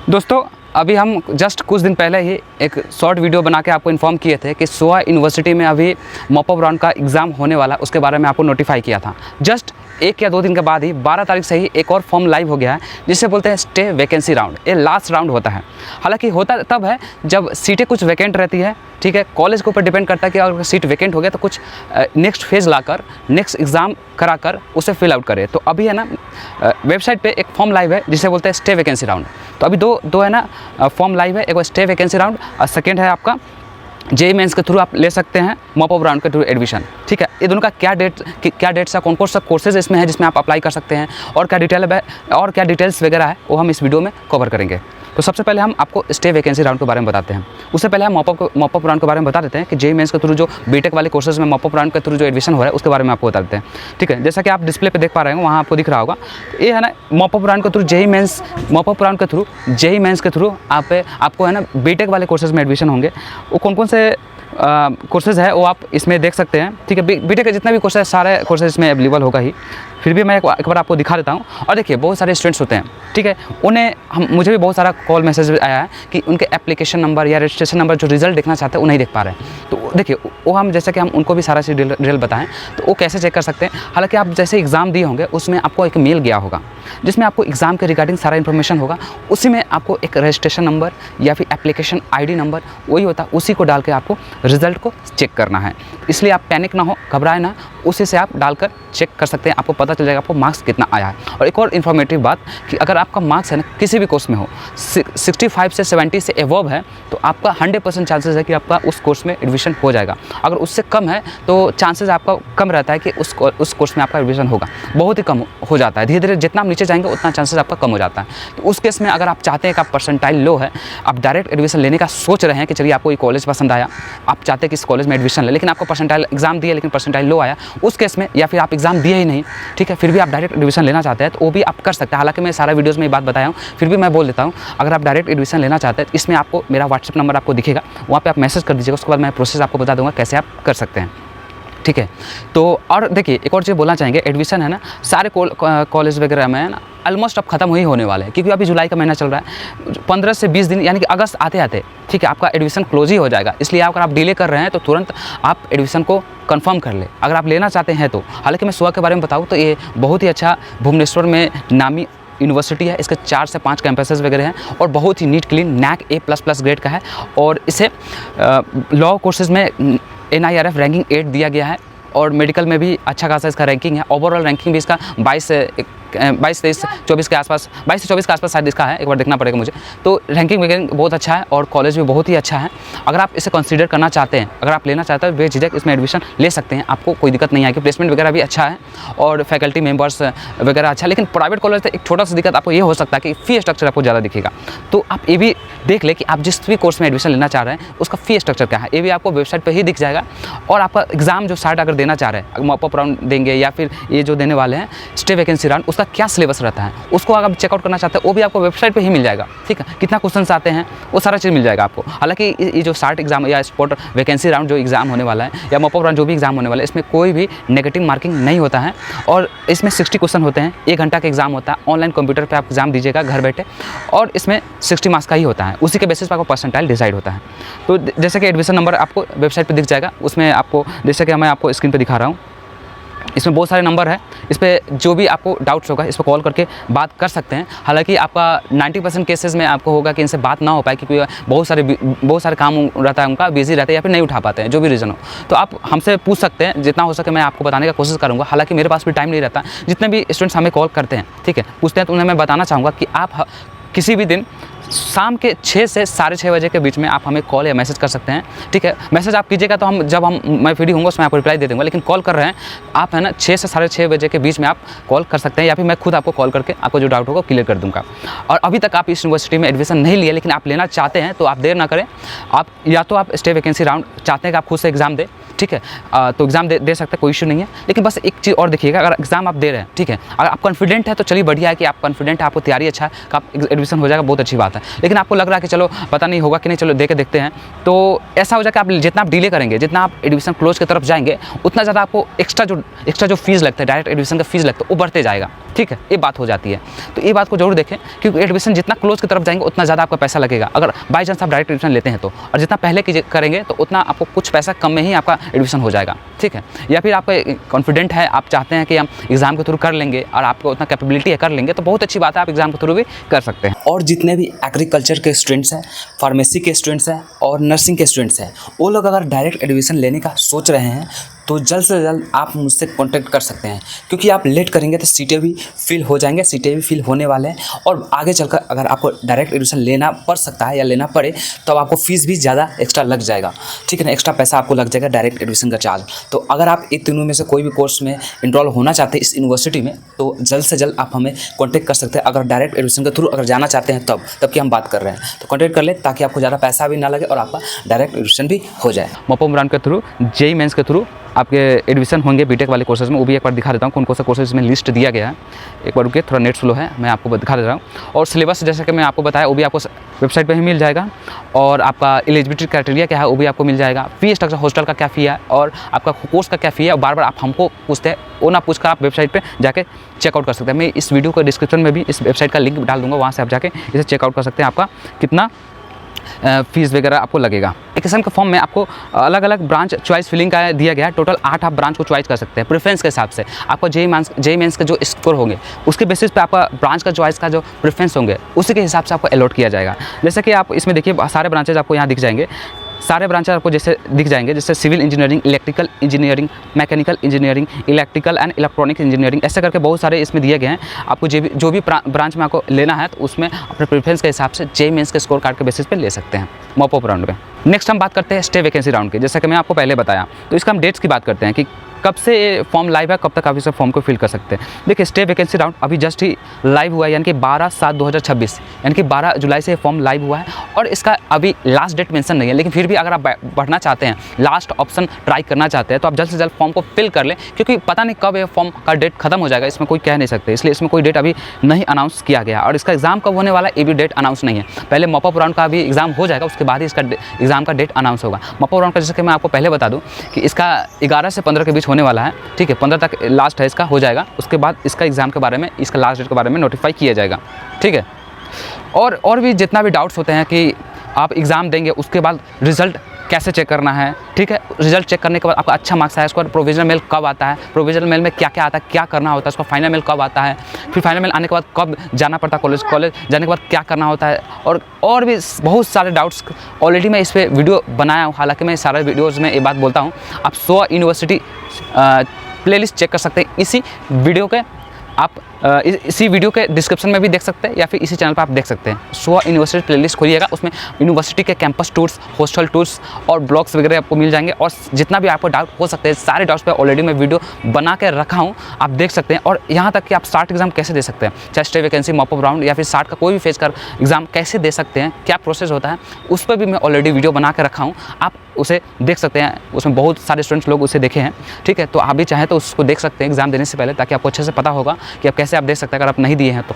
दोस्तों अभी हम जस्ट कुछ दिन पहले ही एक शॉर्ट वीडियो बना के आपको इन्फॉर्म किए थे कि सोहा यूनिवर्सिटी में अभी मॉप अप राउंड का एग्ज़ाम होने वाला है, उसके बारे में आपको नोटिफाई किया था। जस्ट 1 या 2 दिन के बाद ही 12 तारीख से ही एक और फॉर्म लाइव हो गया है, जिसे बोलते हैं स्टे वैकेंसी राउंड। ये लास्ट राउंड होता है। हालांकि होता तब है जब सीटें कुछ वैकेंट रहती है, ठीक है। कॉलेज के ऊपर डिपेंड करता है कि अगर सीट वैकेंट हो गया तो कुछ नेक्स्ट फेज़ लाकर नेक्स्ट एग्ज़ाम कराकर उसे फिल आउट करे। तो अभी है ना वेबसाइट पे एक फॉर्म लाइव है जिसे बोलते हैं स्टे वैकेंसी राउंड। तो अभी दो है ना फॉर्म लाइव है, एक स्टे वैकेंसी राउंड और सेकेंड है आपका जेईई मेंस के थ्रू आप ले सकते हैं मॉप अप राउंड के थ्रू एडमिशन, ठीक है। ये दोनों का क्या डेट्स है, कौन कौन सा कोर्सेज इसमें है जिसमें आप अप्लाई कर सकते हैं और क्या डिटेल्स वगैरह है वो हम इस वीडियो में कवर करेंगे। तो सबसे पहले हम आपको स्टे वैकेंसी राउंड के बारे में बताते हैं। उससे पहले हम मॉप अप राउंड के बारे में बता देते हैं कि जेईई मेंस के थ्रू जो बीटेक वाले कोर्सेज में मॉप अप राउंड के थ्रू जो एडमिशन हो रहा है उसके बारे में आपको बता देते हैं, ठीक है। जैसा कि आप डिस्प्ले पे देख पा रहे हैं वहाँ आपको दिख रहा होगा, ये है ना मॉप अप राउंड के थ्रू जेईई मेंस के थ्रू आपको है ना बीटेक वाले कोर्सेज में एडमिशन होंगे। वो कौन कौन से कोर्सेज है वो आप इसमें देख सकते हैं, ठीक है। बीटेक के जितना भी कोर्सेज सारे कोर्सेज इसमें अवेलेबल होगा ही, फिर भी मैं एक बार आपको दिखा देता हूँ। और देखिए बहुत सारे स्टूडेंट्स होते हैं, ठीक है। मुझे भी बहुत सारा कॉल मैसेज आया है कि उनके एप्लीकेशन नंबर या रजिस्ट्रेशन नंबर जो रिजल्ट देखना चाहते हैं वो नहीं देख पा रहे हैं। तो देखिए वो हम जैसे कि हम उनको भी सारा चीज़ डिटेल बताएं तो वो कैसे चेक कर सकते हैं। हालांकि आप जैसे एग्ज़ाम दिए होंगे उसमें आपको एक मेल गया होगा जिसमें आपको एग्ज़ाम के रिगार्डिंग सारा इन्फॉर्मेशन होगा। उसी में आपको एक रजिस्ट्रेशन नंबर या फिर एप्लीकेशन आईडी नंबर वही होता है, उसी को डाल के आपको रिज़ल्ट को चेक करना है। इसलिए आप पैनिक ना हो, घबराए ना, उसी से आप डालकर चेक कर सकते हैं। आपको पता चल जाएगा आपको मार्क्स कितना आया है। और एक और इन्फॉर्मेटिव बात कि अगर आपका मार्क्स है ना किसी भी कोर्स में हो 65 से 70 से एबव है तो आपका 100% चांसेस है कि आपका उस कोर्स में एडमिशन हो जाएगा। अगर उससे कम है तो चांसेस आपका कम रहता है कि उस कोर्स में आपका एडमिशन होगा, बहुत ही कम हो जाता है। धीरे धीरे जितना आप नीचे जाएंगे उतना चांसेस आपका कम हो जाता है। तो उस केस में अगर आप चाहते हैं कि आप परसेंटाइल लो है, आप डायरेक्ट एडमिशन लेने का सोच रहे हैं कि चलिए आपको ये कॉलेज पसंद आया, आप चाहते हैं कि इस कॉलेज में एडमिशन ले, लेकिन आपको परसेंटाइल एग्जाम दिया लेकिन परसेंटाइल लो आया, उस केस में या फिर आप एग्जाम दिए ही नहीं, ठीक है, फिर भी आप डायरेक्ट एडमिशन लेना चाहते हैं तो वो भी आप कर सकते हैं। हालांकि मैं सारा वीडियोस में ये बात बताया हूँ, फिर भी मैं बोल देता हूँ, अगर आप डायरेक्ट एडमिशन लेना चाहते हैं इसमें आपको मेरा व्हाट्सएप नंबर आपको दिखेगा, वहाँ पे आप मैसेज कर दीजिएगा, उसके बाद मैं प्रोसेस आपको बता दूँगा कैसे आप कर सकते हैं, ठीक है। तो और देखिए एक और चीज़ बोलना चाहेंगे, एडमिशन है ना सारे कॉलेज वगैरह में है ना ऑलमोस्ट अब खत्म ही होने वाले हैं, क्योंकि अभी जुलाई का महीना चल रहा है। 15 से 20 दिन यानी कि अगस्त आते आते, ठीक है, आपका एडमिशन क्लोज ही हो जाएगा। इसलिए अगर आप डिले कर रहे हैं तो तुरंत आप एडमिशन को कंफर्म कर ले अगर आप लेना चाहते हैं तो। हालांकि मैं सोहा के बारे में बताऊँ तो ये बहुत ही अच्छा भुवनेश्वर में नामी यूनिवर्सिटी है। इसके 4 से 5 कैंपसेस वगैरह हैं और बहुत ही neat clean NAC A++ grade का है। और इसे लॉ कोर्सेज में NIRF रैंकिंग 8 दिया गया है और मेडिकल में भी अच्छा खासा इसका रैंकिंग है। ओवरऑल रैंकिंग भी इसका 22 से 24 के आसपास शायद इसका है, एक बार देखना पड़ेगा मुझे। तो रैंकिंग वगैरह बहुत अच्छा है और कॉलेज भी बहुत ही अच्छा है। अगर आप इसे कंसीडर करना चाहते हैं, अगर आप लेना चाहते हैं बेझिझक इसमें एडमिशन ले सकते हैं, आपको कोई दिक्कत नहीं आएगी। प्लेसमेंट वगैरह भी अच्छा है और फैकल्टी मेंबर्स वगैरह अच्छा है। लेकिन प्राइवेट कॉलेज से एक छोटा सा दिक्कत आपको ये हो सकता है कि फ़ी स्ट्रक्चर आपको ज़्यादा दिखेगा। तो आप ये भी देख ले कि आप जिस भी कोर्स में एडमिशन लेना चाह रहे हैं उसका फ़ी स्ट्रक्चर क्या है, ये भी आपको वेबसाइट पर ही दिख जाएगा। और आपका एग्जाम जो साइट अगर देना चाह रहे हैं, मॉप अप राउंड देंगे या फिर ये जो देने वाले हैं स्टे वैकेंसी राउंड, उसका क्या सिलेबस रहता है उसको अगर आप चेकआउट करना चाहते हैं वो भी आपको वेबसाइट पे ही मिल जाएगा, ठीक है। कितना क्वेश्चंस आते हैं वो सारा चीज़ मिल जाएगा आपको। हालांकि ये जो शार्ट एग्जाम या स्पॉट वैकेंसी राउंड जो एग्जाम होने वाला है या मॉप अप राउंड जो भी एग्जाम होने वाला है, इसमें कोई भी नेगेटिव मार्किंग नहीं होता है। और इसमें 60 क्वेश्चन होते हैं, 1 घंटा का एग्जाम होता है, ऑनलाइन कंप्यूटर पर आप एग्जाम दीजिएगा घर बैठे, और इसमें 60 मार्क्स का ही होता है। उसी के बेसिस पर आपको परसेंटाइल डिसाइड होता है। तो जैसे कि एडमिशन नंबर आपको वेबसाइट पर दिख जाएगा, उसमें आपको जैसे कि मैं आपको स्क्रीन पर दिखा रहा हूँ, इसमें बहुत सारे नंबर है। इस पर जो भी आपको डाउट्स होगा इस पर कॉल करके बात कर सकते हैं। हालांकि आपका 90% केसेस में आपको होगा कि इनसे बात ना हो पाए, क्योंकि बहुत सारे काम रहता है, उनका बिजी रहता है या फिर नहीं उठा पाते हैं, जो भी रीज़न हो। तो आप हमसे पूछ सकते हैं, जितना हो सके मैं आपको बताने का कोशिश करूँगा। हालांकि मेरे पास भी टाइम नहीं रहता। जितने भी स्टूडेंट्स हमें कॉल करते हैं, ठीक है, पूछते हैं, तो उन्हें मैं बताना चाहूँगा कि आप किसी भी दिन शाम के 6 से 6:30 बजे के बीच में आप हमें कॉल या मैसेज कर सकते हैं, ठीक है। मैसेज आप कीजिएगा तो मैं फ्री होऊंगा उसमें आपको रिप्लाई दे दूँगा। लेकिन कॉल कर रहे हैं आप है ना 6 से 6:30 बजे के बीच में आप कॉल कर सकते हैं, या फिर मैं खुद आपको कॉल करके आपको जो डाउट होगा क्लियर कर दूँगा। और अभी तक आप इस यूनिवर्सिटी में एडमिशन नहीं लिए लेकिन आप लेना चाहते हैं तो आप देर ना करें। आप या तो आप स्टे वैकेंसी राउंड चाहते हैं कि आप खुद से एग्जाम दें, ठीक है, तो एग्जाम दे सकते हैं, कोई इशू नहीं है। लेकिन बस एक चीज़ और देखिएगा, अगर एग्जाम आप दे रहे हैं, ठीक है, अगर आप कॉन्फिडेंट है तो चलिए बढ़िया है कि आप कॉन्फिडेंट है, आपको तैयारी अच्छा है कि आप एडमिशन हो जाएगा, बहुत अच्छी बात है। लेकिन आपको लग रहा है कि चलो पता नहीं होगा कि नहीं, चलो दे के देखते हैं, तो ऐसा हो जाए कि आप जितना आप डिले करेंगे, जितना आप एडमिशन क्लोज की तरफ जाएंगे, उतना ज़्यादा आपको एक्स्ट्रा जो फीस लगता है, डायरेक्ट एडमिशन का फीस लगता है, वो बढ़ते जाएगा। ठीक है, ये बात हो जाती है। तो ये बात को जरूर देखें, क्योंकि एडमिशन जितना क्लोज की तरफ जाएंगे उतना ज़्यादा आपका पैसा लगेगा, अगर बाई चांस आप डायरेक्ट एडमिशन लेते हैं तो। और जितना पहले करेंगे तो उतना आपको कुछ पैसा कम में ही आपका एडमिशन हो जाएगा। ठीक है, या फिर आपका कॉन्फिडेंट है, आप चाहते हैं कि हम एग्जाम के थ्रू कर लेंगे और आपको उतना कैपेबिलिटी है कर लेंगे, तो बहुत अच्छी बात है, आप एग्जाम के थ्रू भी कर सकते हैं। और जितने भी एग्रीकल्चर के स्टूडेंट्स हैं, फार्मेसी के स्टूडेंट्स हैं और नर्सिंग के स्टूडेंट्स हैं, वो लोग अगर डायरेक्ट एडमिशन लेने का सोच रहे हैं तो जल्द से जल्द आप मुझसे कांटेक्ट कर सकते हैं, क्योंकि आप लेट करेंगे तो सीटें भी फिल हो जाएंगे, सीटें भी फिल होने वाले हैं। और आगे चलकर अगर आपको डायरेक्ट एडमिशन लेना पड़ सकता है या लेना पड़े तो आपको फीस भी ज़्यादा एक्स्ट्रा लग जाएगा। ठीक है ना, एक्स्ट्रा पैसा आपको लग जाएगा डायरेक्ट एडमिशन का चार्ज। तो अगर आप इन तीनों में से कोई भी कोर्स में इनरोल होना चाहते हैं इस यूनिवर्सिटी में, तो जल्द से जल्द आप हमें कॉन्टैक्ट कर सकते हैं। अगर डायरेक्ट एडमिशन के थ्रू अगर जाना चाहते हैं तब की हम बात कर रहे हैं, तो कॉन्टैक्ट कर लें ताकि आपको ज़्यादा पैसा भी ना लगे और आपका डायरेक्ट एडमिशन भी हो जाए। मॉपअप राउंड के थ्रू, जेईई मेंस के थ्रू आपके एडमिशन होंगे बीटेक वाले कोर्सेज में। वो भी एक बार दिखा देता हूँ कौन कौन सा कोर्सेज में लिस्ट दिया गया है। एक बार रुकिए, थोड़ा नेट स्लो है, मैं आपको दिखा दे रहा हूँ। और सिलेबस जैसा कि मैं आपको बताया वो भी आपको वेबसाइट पे ही मिल जाएगा। और आपका एलिजिबिलिटी क्राइटेरिया क्या है वो भी आपको मिल जाएगा। फी स्ट्रक्चर, हॉस्टल का क्या फ़ी है और आपका कोर्स का क्या फ़ी है, बार बार आप हमको पूछते हैं, वो ना पूछकर आप वेबसाइट पर जाके चेकआउट कर सकते हैं। मैं इस वीडियो को डिस्क्रिप्शन में भी इस वेबसाइट का लिंक डाल दूँगा, वहाँ से आप जाके इसे चेकआउट कर सकते हैं, आपका कितना फीस वगैरह आपको लगेगा। एप्लीकेशन के फॉर्म में आपको अलग अलग ब्रांच चॉइस फिलिंग का दिया गया है। टोटल 8 आप ब्रांच को चॉइस कर सकते हैं प्रेफरेंस के हिसाब से। आपको जेईई मेंस के जो स्कोर होंगे उसके बेसिस पे आपका ब्रांच का चॉइस का जो प्रेफरेंस होंगे उसी के हिसाब से आपको अलॉट किया जाएगा। जैसे कि आप इसमें देखिए सारे ब्रांचेज आपको यहाँ दिख जाएंगे, सारे ब्रांचेज आपको जैसे दिख जाएंगे, जैसे civil engineering, electrical engineering, mechanical engineering, electrical and electronic engineering, ऐसे करके बहुत सारे इसमें दिए गए हैं। आपको जो भी ब्रांच में आपको लेना है तो उसमें अपने प्रेफरेंस के हिसाब से जेईई मेंस के स्कोर कार्ड के बेसिस पे ले सकते हैं मॉपअप राउंड में। नेक्स्ट हम बात करते हैं स्टे वैकेंसी राउंड की। जैसा कि मैं आपको पहले बताया, तो इसका हम डेट्स की बात करते हैं कि कब से फॉर्म लाइव है, कब तक आप इस फॉर्म को फिल कर सकते हैं। देखिए, स्टे वैकेंसी राउंड अभी जस्ट ही लाइव हुआ है, यानी कि 12/7/2026, यानी कि 12 जुलाई से फॉर्म लाइव हुआ है। और इसका अभी लास्ट डेट मेंशन नहीं है, लेकिन फिर भी अगर आप बढ़ना चाहते हैं, लास्ट ऑप्शन ट्राई करना चाहते हैं, तो आप जल्द से जल्द फॉर्म को फिल कर लें, क्योंकि पता नहीं कब ये फॉर्म का डेट खत्म हो जाएगा, इसमें कोई कह नहीं सकते। इसलिए इसमें कोई डेट अभी नहीं अनाउंस किया गया। और इसका एग्जाम कब होने वाला है ये भी डेट अनाउंस नहीं है। पहले मॉपअप राउंड का भी एग्जाम हो जाएगा, उसके बाद ही इसका एग्जाम का डेट अनाउंस होगा। मॉपअप राउंड का जैसे कि मैं आपको पहले बता दूं कि इसका 11 से 15 के बीच होने वाला है। ठीक है, 15 तक लास्ट है इसका, हो जाएगा। उसके बाद इसका एग्जाम के बारे में, इसका लास्ट डेट के बारे में नोटिफाई किया जाएगा। ठीक है, और भी जितना भी डाउट्स होते हैं कि आप एग्ज़ाम देंगे उसके बाद रिजल्ट कैसे चेक करना है। ठीक है, रिजल्ट चेक करने के बाद आपका अच्छा मार्क्स आया, उसके बाद प्रोविजनल मेल कब आता है, प्रोविजनल मेल में क्या क्या आता है, क्या करना होता है, उसका फाइनल मेल कब आता है, फिर फाइनल मेल आने के बाद कब जाना पड़ता है कॉलेज जाने के बाद क्या करना होता है, और भी बहुत सारे डाउट्स ऑलरेडी मैं इस पर वीडियो बनाया हूँ। हालांकि मैं सारे वीडियोज़ में ये बात बोलता हूँ, आप सोआ यूनिवर्सिटी प्लेलिस्ट चेक कर सकते हैं इसी वीडियो के। आप इसी वीडियो के डिस्क्रिप्शन में भी देख सकते हैं या फिर इसी चैनल पर आप देख सकते हैं। सोआ यूनिवर्सिटी प्लेलिस्ट खोलिएगा, उसमें यूनिवर्सिटी के कैंपस टूर्स, हॉस्टल टूर्स और ब्लॉग्स वगैरह आपको मिल जाएंगे। और जितना भी आपको डाउट हो सकते हैं, सारे डाउट्स पे ऑलरेडी मैं वीडियो बना के रखा हूँ, आप देख सकते हैं। और यहाँ तक कि आप सार्ट एग्जाम कैसे दे सकते हैं, चाहे स्टे वैकेंसी, मॉपअप राउंड या फिर सार्ट का कोई भी फेज कर एग्जाम कैसे दे सकते हैं, क्या प्रोसेस होता है, उस पर भी मैं ऑलरेडी वीडियो बना के रखा हूँ, आप उसे देख सकते हैं। उसमें बहुत सारे स्टूडेंट्स लोग उसे देखे हैं। ठीक है, तो आप भी चाहें तो उसको देख सकते हैं एग्जाम देने से पहले, ताकि आपको अच्छे से पता होगा कि आप कैसे आप दे सकते हैं अगर आप नहीं दिए हैं तो।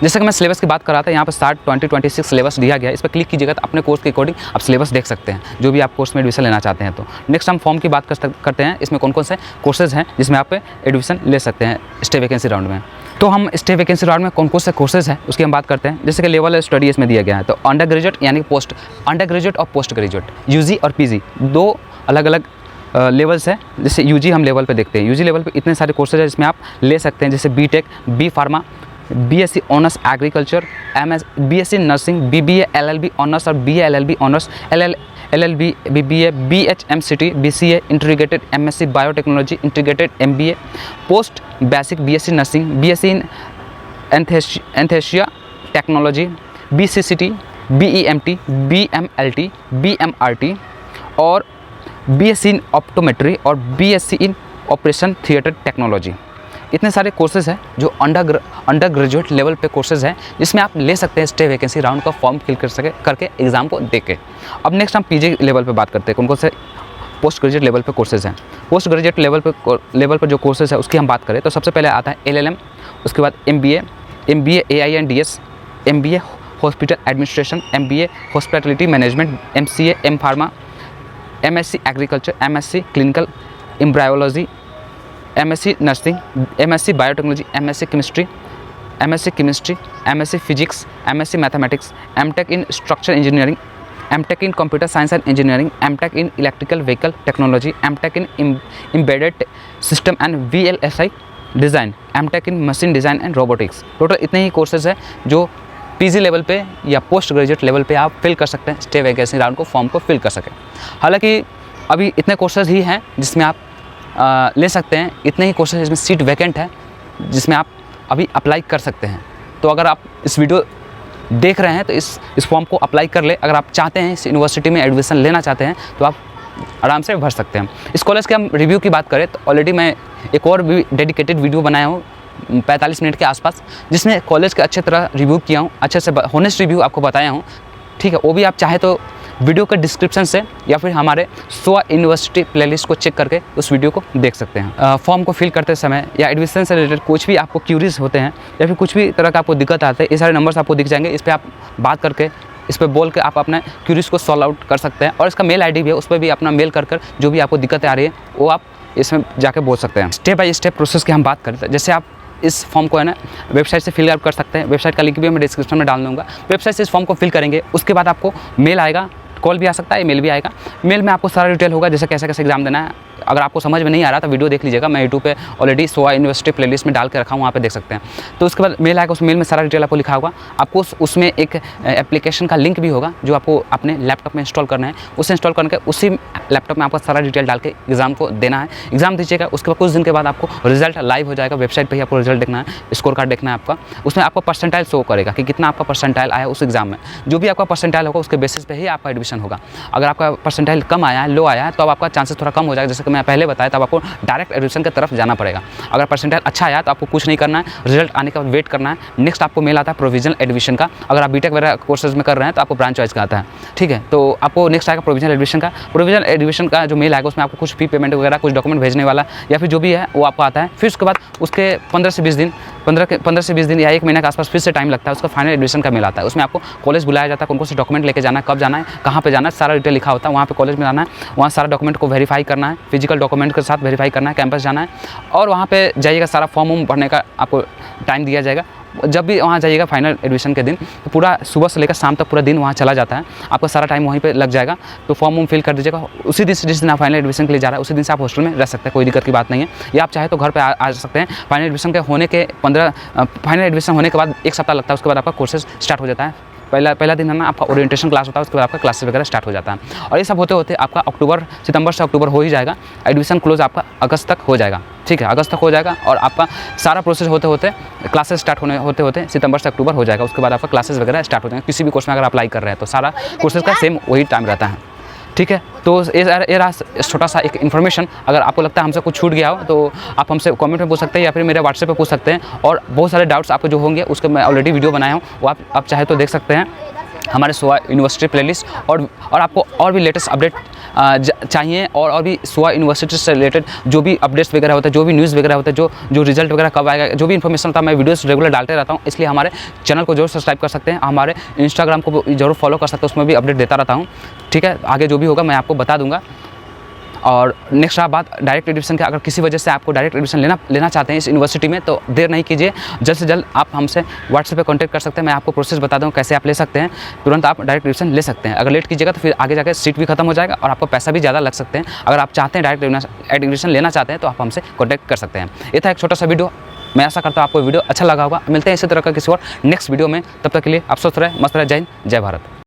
जैसे कि मैं सिलेबस की बात कर रहा था, यहाँ पर स्टार्ट 2026 सिलेबस दिया गया है। इस पर क्लिक कीजिएगा तो अपने कोर्स के अकॉर्डिंग आप सिलेबस देख सकते हैं, जो भी आप कोर्स में एडमिशन लेना चाहते हैं। तो नेक्स्ट हम फॉर्म की बात करते हैं। इसमें कौन कौन से कोर्सेज हैं जिसमें आप एडमिशन ले सकते हैं स्टे वैकेंसी राउंड में। तो हम स्टे वैकेंसी राउंड में कौन कौन से कोर्सेज हैं उसकी हम बात करते हैं। जैसे कि लेवल स्टडी इसमें दिया गया है, तो अंडर ग्रेजुएट यानी पोस्ट अंडर ग्रेजुएट और पोस्ट ग्रेजुएट, यूजी और पीजी, दो अलग अलग लेवल्स है। जैसे यूजी हम लेवल पे देखते हैं, यूजी लेवल पे इतने सारे कोर्सेज हैं जिसमें आप ले सकते हैं, जैसे BTech, B pharma, BSc honours agriculture, BSc nursing, BBA LLB honours और BA LLB honours, LLB, BBA, BHMCT, BCA, integrated MSc biotechnology, integrated MBA, post basic BSc nursing, BSc in anaesthesia technology, BCCT, BEMT, BMLT, BMRT और BSc in optometry और BSc in operation theatre technology. इतने सारे courses हैं जो under graduate level पे courses हैं जिसमें आप ले सकते हैं स्टे वैकेंसी राउंड का फॉर्म फिल करके एग्जाम को दे के। अब नेक्स्ट हम पीजी लेवल पे बात करते हैं, कौन कौन से पोस्ट ग्रेजुएट लेवल पे कोर्सेज हैं। पोस्ट ग्रेजुएट लेवल पर जो कोर्सेज है उसकी हम बात करें तो सबसे पहले आता है एलएलएम, उसके बाद MBA, AINDS, MBA hospital administration, MBA hospitality management, MCA M pharma, MSc agriculture, MSc clinical embryology, MSc nursing, MSc biotechnology, MSc chemistry, MSc physics, MSc mathematics, MTech in structure engineering, MTech in computer science and engineering, MTech in electrical vehicle technology, MTech in embedded system and VLSI design, MTech in machine design and robotics. Total इतने ही courses हैं जो PG level पे या post graduate level पे आप fill कर सकते हैं, स्टे वैकेंसी राउंड को फॉर्म को फिल कर सकें। हालांकि अभी इतने कोर्सेज ही हैं जिसमें आप ले सकते हैं, इतने ही कोर्सेज जिसमें सीट वैकेंट है जिसमें आप अभी अप्लाई कर सकते हैं। तो अगर आप इस वीडियो देख रहे हैं तो इस फॉर्म को अप्लाई कर ले। अगर आप चाहते हैं इस यूनिवर्सिटी में एडमिशन लेना चाहते हैं तो आप आराम से भर सकते हैं। इस कॉलेज के हम रिव्यू की बात करें तो ऑलरेडी मैं एक और भी डेडिकेटेड वीडियो बनाया हूँ 45 मिनट के आसपास, जिसमें कॉलेज का अच्छे तरह रिव्यू किया हूँ, अच्छे से हॉनेस्ट रिव्यू आपको बताया हूँ। ठीक है, वो भी आप चाहे तो वीडियो के डिस्क्रिप्शन से या फिर हमारे सोआ यूनिवर्सिटी प्लेलिस्ट को चेक करके उस वीडियो को देख सकते हैं। फॉर्म को फिल करते समय या एडमिशन से रिलेटेड कुछ भी आपको क्यूरीज होते हैं या फिर कुछ भी तरह का आपको दिक्कत आते हैं, ये सारे नंबर्स आपको दिख जाएंगे। इस पर आप बात करके, इस पर बोल के आप अपने क्यूरीज को सॉल्व आउट कर सकते हैं। और इसका मेल ID भी है, उस पर भी अपना मेल कर जो भी आपको दिक्कतें आ रही है वो आप इसमें जाके बोल सकते हैं। स्टेप बाय स्टेप प्रोसेस की हम बात करते हैं। जैसे आप इस फॉर्म को है ना वेबसाइट से फिल आउट कर सकते हैं। वेबसाइट का लिंक भी मैं डिस्क्रिप्शन में डाल दूँगा। वेबसाइट से इस फॉर्म को फिल करेंगे, उसके बाद आपको मेल आएगा, कॉल भी आ सकता है, मेल भी आएगा। मेल में आपको सारा डिटेल होगा, जैसे कैसे कैसे एग्जाम देना है। अगर आपको समझ में नहीं आ रहा तो वीडियो देख लीजिएगा, मैं यूट्यूब पे ऑलरेडी सोआ यूनिवर्सिटी प्लेलिस्ट में डाल के रखा हूँ, वहाँ पे देख सकते हैं। तो उसके बाद मेल आएगा, उस मेल में सारा डिटेल आपको लिखा होगा। आपको उसमें एक एप्लीकेशन का लिंक भी होगा जो आपको अपने लैपटॉप में इंस्टॉल करना है। उसे इंस्टॉल करके उसी लैपटॉप में आपको सारा डिटेल डाल के एग्जाम को देना है। एग्जाम दीजिएगा, उसके बाद कुछ दिन के बाद आपको रिजल्ट लाइव हो जाएगा। वेबसाइट पर ही आपको रिजल्ट देखना है, स्कोर कार्ड देखना है आपका। उसमें आपको परसेंटाइल शो करेगा कि कितना आपका परसेंटाइल आया उस एग्जाम में। जो भी आपका परसेंटाइल होगा उसके बेसिस पे ही आपका एडमिशन होगा। अगर आपका परसेंटाइल कम आया है, लो आया है, तो अब आपका चांसेस थोड़ा कम हो जाएगा। जैसे कि मैं पहले बताया, तब आपको डायरेक्ट एडमिशन की तरफ जाना पड़ेगा। अगर परसेंटाइल अच्छा आया तो आपको कुछ नहीं करना है, रिजल्ट आने का वेट करना है। नेक्स्ट आपको मेल आता है प्रोविजनल एडमिशन का। अगर आप बीटेक वगैरह कोर्सेज में कर रहे हैं तो आपको ब्रांच चॉइस का आता है। ठीक है, तो आपको नेक्स्ट आएगा प्रोविजनल एडमिशन का। प्रोविजनल एडमिशन का जो मेल आएगा उसमें आपको कुछ फी पेमेंट वगैरह, कुछ डॉक्यूमेंट भेजने वाला या फिर जो भी है वो आपको आता है। फिर उसके बाद उसके 15 से 20 दिन या 1 महीने के आसपास फिर से टाइम लगता है, उसका फाइनल एडमिशन का मेल आता है। उसमें आपको कॉलेज बुलाया जाता है, कौन कौन से डॉक्यूमेंट लेके जाना है, कब जाना है, कहाँ पे जाना है, सारा डिटेल लिखा होता है। वहाँ पे कॉलेज में जाना है, वहाँ सारा डॉक्यूमेंट को वेरीफाई करना है, फिजिकल डॉक्यूमेंट के साथ वेरीफाई करना है, कैंपस जाना है और वहाँ पे जाइएगा। सारा फॉर्म भरने का आपको टाइम दिया जाएगा। जब भी वहाँ जाइएगा फाइनल एडमिशन के दिन, तो पूरा सुबह से लेकर शाम तक पूरा दिन वहाँ चला जाता है। आपका सारा टाइम वहीं पे लग जाएगा। तो फॉर्म फिल कर दीजिएगा। उसी दिन जिस दिन आप फाइनल एडमिशन के लिए जा रहे हैं उसी दिन से आप हॉस्टल में रह सकते हैं, कोई दिक्कत की बात नहीं है। या आप चाहे तो घर पे आ सकते हैं। फाइनल एडमिशन के होने के फाइनल एडमिशन होने के बाद 1 सप्ताह लगता है, उसके बाद आपका कोर्सेज स्टार्ट हो जाता है। पहला दिन है ना आपका ओरिएंटेशन क्लास होता है, उसके बाद आपका क्लासेस वगैरह स्टार्ट हो जाता है। और ये सब होते होते आपका सितंबर से अक्टूबर हो ही जाएगा। एडमिशन क्लोज आपका अगस्त तक हो जाएगा। ठीक है, अगस्त तक हो जाएगा और आपका सारा प्रोसेस होते होते क्लासेस स्टार्ट होते होते सितंबर से अक्टूबर हो जाएगा। उसके बाद आपका क्लासेस वगैरह स्टार्ट हो जाएंगे। किसी भी कोर्स में अगर अप्लाई कर रहे हैं तो सारा कोर्सेज का सेम वही टाइम रहता है। ठीक है, तो ये रहा छोटा सा एक इन्फॉर्मेशन। अगर आपको लगता है हमसे कुछ छूट गया हो तो आप हमसे कमेंट में पूछ सकते हैं या फिर मेरे व्हाट्सएप पे पूछ सकते हैं। और बहुत सारे डाउट्स आपको जो होंगे उसके मैं ऑलरेडी वीडियो बनाया हूँ, वो आप चाहे तो देख सकते हैं हमारे सोआ यूनिवर्सिटी प्लेलिस्ट। और आपको और भी लेटेस्ट अपडेट चाहिए और भी सोआ यूनिवर्सिटी से रिलेटेड जो भी अपडेट्स वगैरह होते हैं, जो भी न्यूज़ वगैरह होते हैं, जो रिजल्ट वगैरह कब आएगा, जो भी इन्फॉर्मेशन होता है, मैं वीडियोस रेगुलर डालते रहता हूँ। इसलिए हमारे चैनल को जरूर सब्सक्राइब कर सकते हैं। हमारे इंस्टाग्राम को जरूर फॉलो कर सकते हैं, उसमें भी अपडेट देता रहता हूँ। ठीक है, आगे जो भी होगा मैं आपको बता दूँगा। और नेक्स्ट रहा बात डायरेक्ट एडमिशन की। अगर किसी वजह से आपको डायरेक्ट एडमिशन लेना चाहते हैं इस यूनिवर्सिटी में तो देर नहीं कीजिए, जल्द से जल्द आप हमसे व्हाट्सएप पे कांटेक्ट कर सकते हैं। मैं आपको प्रोसेस बता दूँ कैसे आप ले सकते हैं। तुरंत आप डायरेक्ट एडमिशन ले सकते हैं। अगर लेट कीजिएगा तो फिर आगे जाकर सीट भी खत्म हो जाएगा और आपको पैसा भी ज़्यादा लग सकते हैं। अगर आप चाहते हैं डायरेक्ट एडमिशन लेना चाहते हैं तो आप हमसे कॉन्टैक्ट कर सकते हैं। ये था एक छोटा सा वीडियो। मैं आशा करता हूँ आपको वीडियो अच्छा लगा होगा। मिलते हैं इसी तरह का किसी और नेक्स्ट वीडियो में। तब तक के लिए आप स्वस्थ रहें, मस्त रहें। जय हिंद, जय भारत।